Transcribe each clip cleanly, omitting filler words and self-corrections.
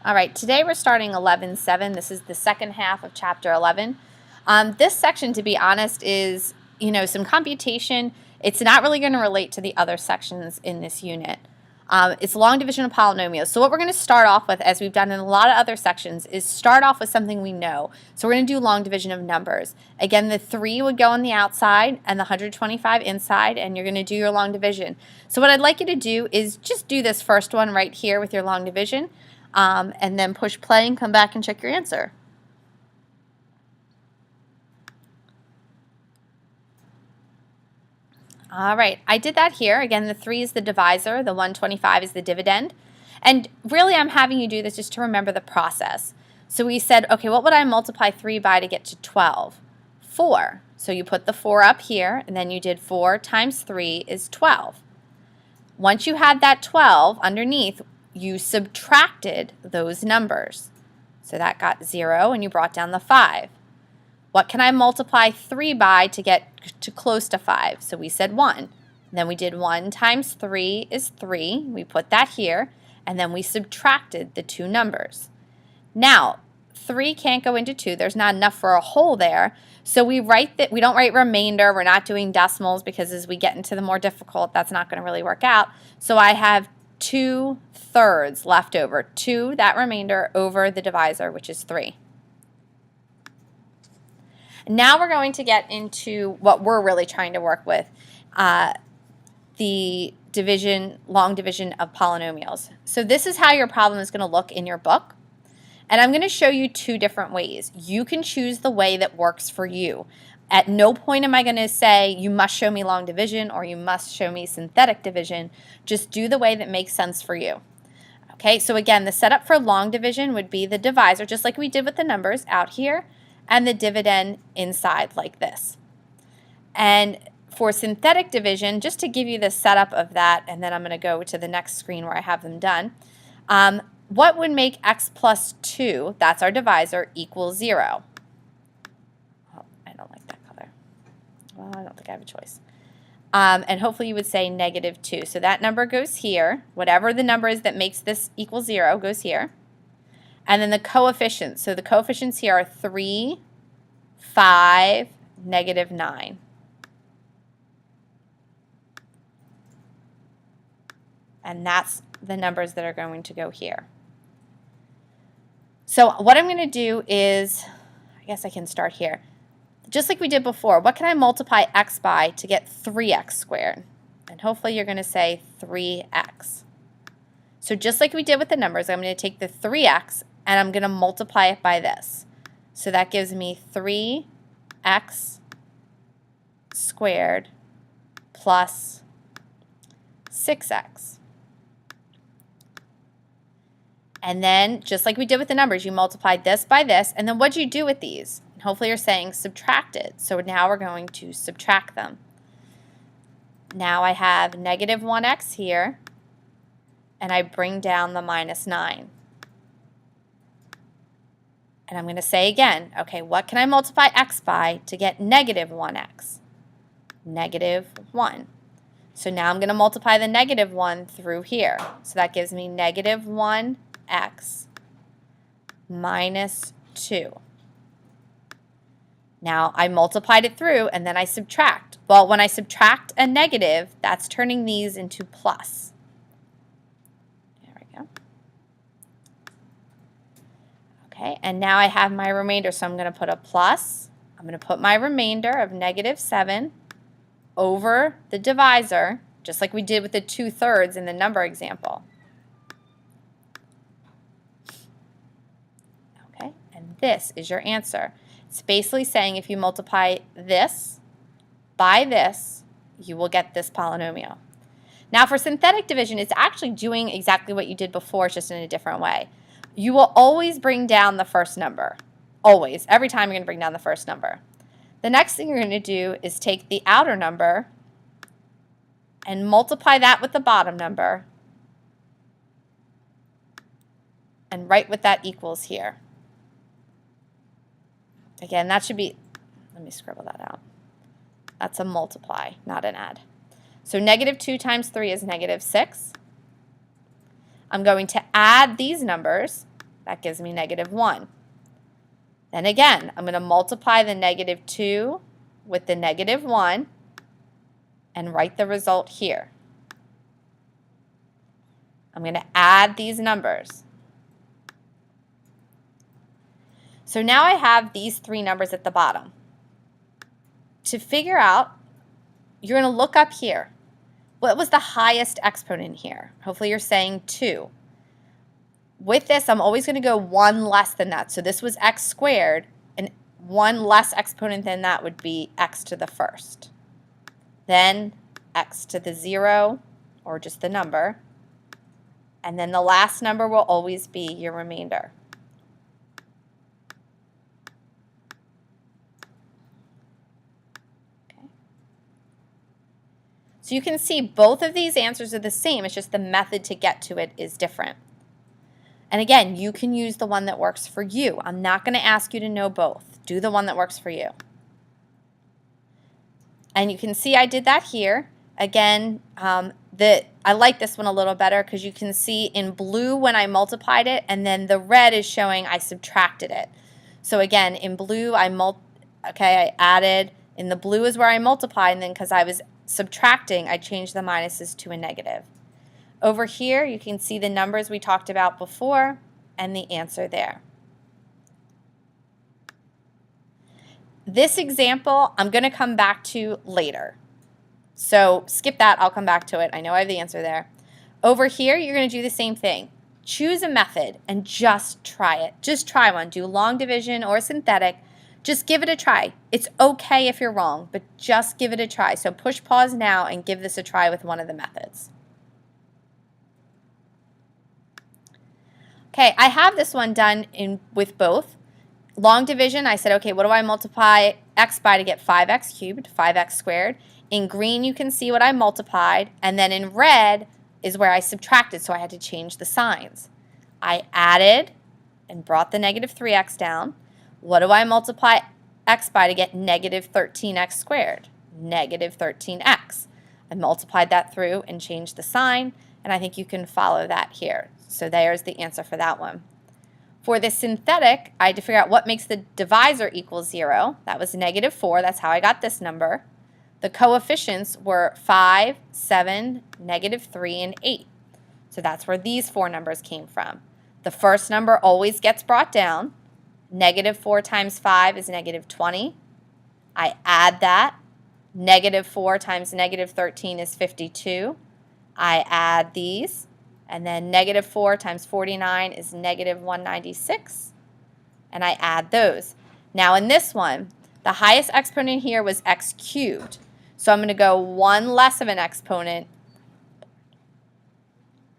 All right, today we're starting 11.7. This is the second half of chapter 11. This section, to be honest, is, some computation. It's not really going to relate to the other sections in this unit. It's long division of polynomials. So what we're going to start off with, as we've done in a lot of other sections, is start off with something we know. So we're going to do long division of numbers. Again, the 3 would go on the outside and the 125 inside, and you're going to do your long division. So what I'd like you to do is just do this first one right here with your long division. And then push play and come back and check your answer. All right, I did that here. Again, the 3 is the divisor, the 125 is the dividend. And really, I'm having you do this just to remember the process. So we said, okay, what would I multiply 3 by to get to 12? 4. So you put the 4 up here, and then you did 4 times 3 is 12. Once you had that 12 underneath, you subtracted those numbers. So that got 0, and you brought down the 5. What can I multiply 3 by to get to close to 5? So we said 1. And then we did 1 times 3 is 3. We put that here, and then we subtracted the two numbers. Now, 3 can't go into 2. There's not enough for a whole there. So we write that we don't write remainder. We're not doing decimals because as we get into the more difficult, that's not going to really work out. So I have 2/3 left over. 2, that remainder, over the divisor, which is 3. Now we're going to get into what we're really trying to work with, the long division of polynomials. So this is how your problem is going to look in your book. And I'm going to show you 2 different ways. You can choose the way that works for you. At no point am I going to say you must show me long division or you must show me synthetic division. Just do the way that makes sense for you. Okay, so again, the setup for long division would be the divisor, just like we did with the numbers out here, and the dividend inside like this. And for synthetic division, just to give you the setup of that, and then I'm going to go to the next screen where I have them done, what would make x plus 2, that's our divisor, equal 0? Oh, I don't like that color. Well, I don't think I have a choice. And hopefully you would say -2. So that number goes here. Whatever the number is that makes this equal 0 goes here. And then the coefficients. So the coefficients here are 3, 5, -9. And that's the numbers that are going to go here. So what I'm going to do is, I guess I can start here. Just like we did before, what can I multiply x by to get 3x squared? And hopefully you're going to say 3x. So just like we did with the numbers, I'm going to take the 3x and I'm going to multiply it by this. So that gives me 3x squared plus 6x. And then, just like we did with the numbers, you multiplied this by this, and then what do you do with these? And hopefully you're saying subtract it. So now we're going to subtract them. Now I have -1x here, and I bring down the -9. And I'm going to say again, okay, what can I multiply x by to get -1x? -1. So now I'm going to multiply the -1 through here. So that gives me -1x minus 2. Now I multiplied it through and then I subtract. Well, when I subtract a negative, that's turning these into plus. There we go. Okay, and now I have my remainder, so I'm going to put a plus. I'm going to put my remainder of -7 over the divisor, just like we did with the 2/3 in the number example. Okay, and this is your answer. It's basically saying if you multiply this by this, you will get this polynomial. Now for synthetic division, it's actually doing exactly what you did before, it's just in a different way. You will always bring down the first number. Always. Every time you're going to bring down the first number. The next thing you're going to do is take the outer number and multiply that with the bottom number and write what that equals here. Again, that should be, let me scribble that out. That's a multiply, not an add. So -2 times 3 is -6. I'm going to add these numbers. That gives me -1. Then again, I'm going to multiply the -2 with the -1 and write the result here. I'm going to add these numbers. So now I have these 3 numbers at the bottom. To figure out, you're going to look up here. What was the highest exponent here? Hopefully you're saying 2. With this, I'm always going to go 1 less than that. So this was x squared, and 1 less exponent than that would be x to the first. Then x to the 0, or just the number. And then the last number will always be your remainder. Okay. So you can see both of these answers are the same. It's just the method to get to it is different. And again, you can use the one that works for you. I'm not going to ask you to know both. Do the one that works for you. And you can see I did that here. Again, I like this one a little better because you can see in blue when I multiplied it, and then the red is showing I subtracted it. So again, in blue, I added. In the blue is where I multiplied, and then because I was subtracting, I changed the minuses to a negative. Over here, you can see the numbers we talked about before and the answer there. This example, I'm going to come back to later. So skip that. I'll come back to it. I know I have the answer there. Over here, you're going to do the same thing. Choose a method and just try it. Just try one. Do long division or synthetic. Just give it a try. It's okay if you're wrong, but just give it a try. So push pause now and give this a try with one of the methods. Okay, I have this one done with both. Long division, I said, okay, what do I multiply x by to get 5x cubed, 5x squared? In green, you can see what I multiplied, and then in red is where I subtracted, so I had to change the signs. I added and brought the -3x down. What do I multiply x by to get -13x squared? -13x. I multiplied that through and changed the sign, and I think you can follow that here. So there's the answer for that one. For the synthetic, I had to figure out what makes the divisor equal 0. That was -4. That's how I got this number. The coefficients were 5, 7, -3, and 8. So that's where these 4 numbers came from. The first number always gets brought down. -4 times 5 is -20. I add that. -4 times -13 is 52. I add these. And then -4 times 49 is -196. And I add those. Now in this one, the highest exponent here was x cubed. So I'm going to go 1 less of an exponent.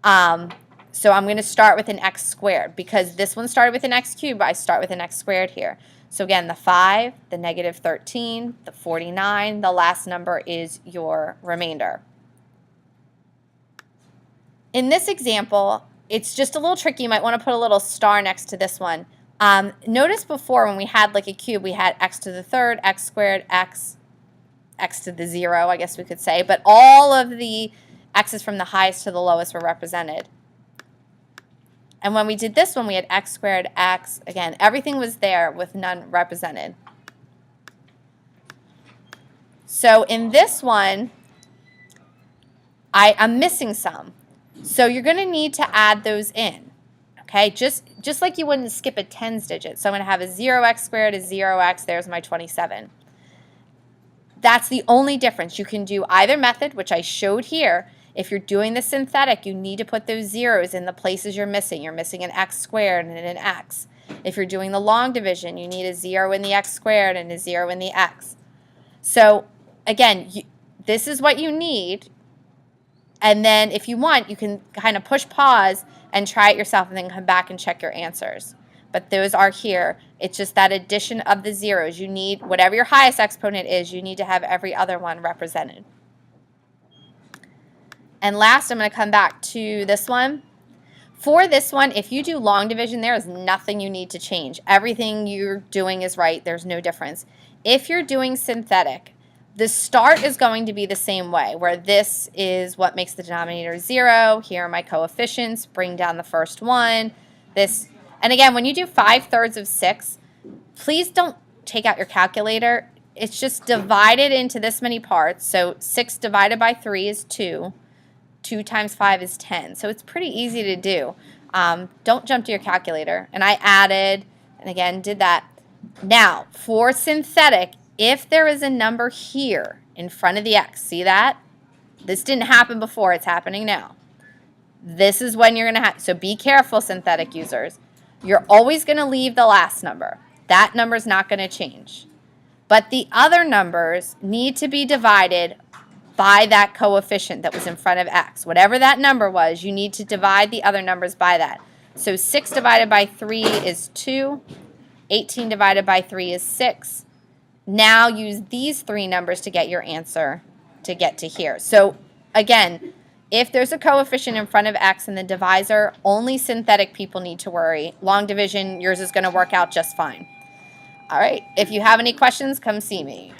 So I'm going to start with an x squared. Because this one started with an x cubed, I start with an x squared here. So again, the 5, the -13, the 49, the last number is your remainder. In this example, it's just a little tricky. You might want to put a little star next to this one. Notice before when we had like a cube, we had x to the third, x squared, x to the 0, I guess we could say. But all of the x's from the highest to the lowest were represented. And when we did this one, we had x squared, x. Again, everything was there with none represented. So in this one, I'm missing some. So you're going to need to add those in, okay? Just like you wouldn't skip a tens digit. So I'm going to have a 0x squared is 0x. There's my 27. That's the only difference. You can do either method, which I showed here. If you're doing the synthetic, you need to put those zeros in the places you're missing. You're missing an x squared and an x. If you're doing the long division, you need a 0 in the x squared and a 0 in the x. So again, this is what you need. And then if you want, you can kind of push pause and try it yourself and then come back and check your answers. But those are here. It's just that addition of the zeros. You need, whatever your highest exponent is, you need to have every other one represented. And last, I'm going to come back to this one. For this one, if you do long division, there is nothing you need to change. Everything you're doing is right. There's no difference. If you're doing synthetic, the start is going to be the same way, where this is what makes the denominator 0. Here are my coefficients. Bring down the first one. This And again, when you do 5/3 of 6, please don't take out your calculator. It's just divided into this many parts. So 6 divided by 3 is 2. 2 times 5 is 10. So it's pretty easy to do. Don't jump to your calculator. And I added, and again, did that. Now, for synthetic, if there is a number here in front of the x, see that? This didn't happen before. It's happening now. This is when you're going to have, so be careful, synthetic users. You're always going to leave the last number. That number is not going to change. But the other numbers need to be divided by that coefficient that was in front of x. Whatever that number was, you need to divide the other numbers by that. So 6 divided by 3 is 2. 18 divided by 3 is 6. Now use these three numbers to get your answer to get to here. So again, if there's a coefficient in front of x in the divisor, only synthetic people need to worry. Long division, yours is going to work out just fine. All right, if you have any questions, come see me.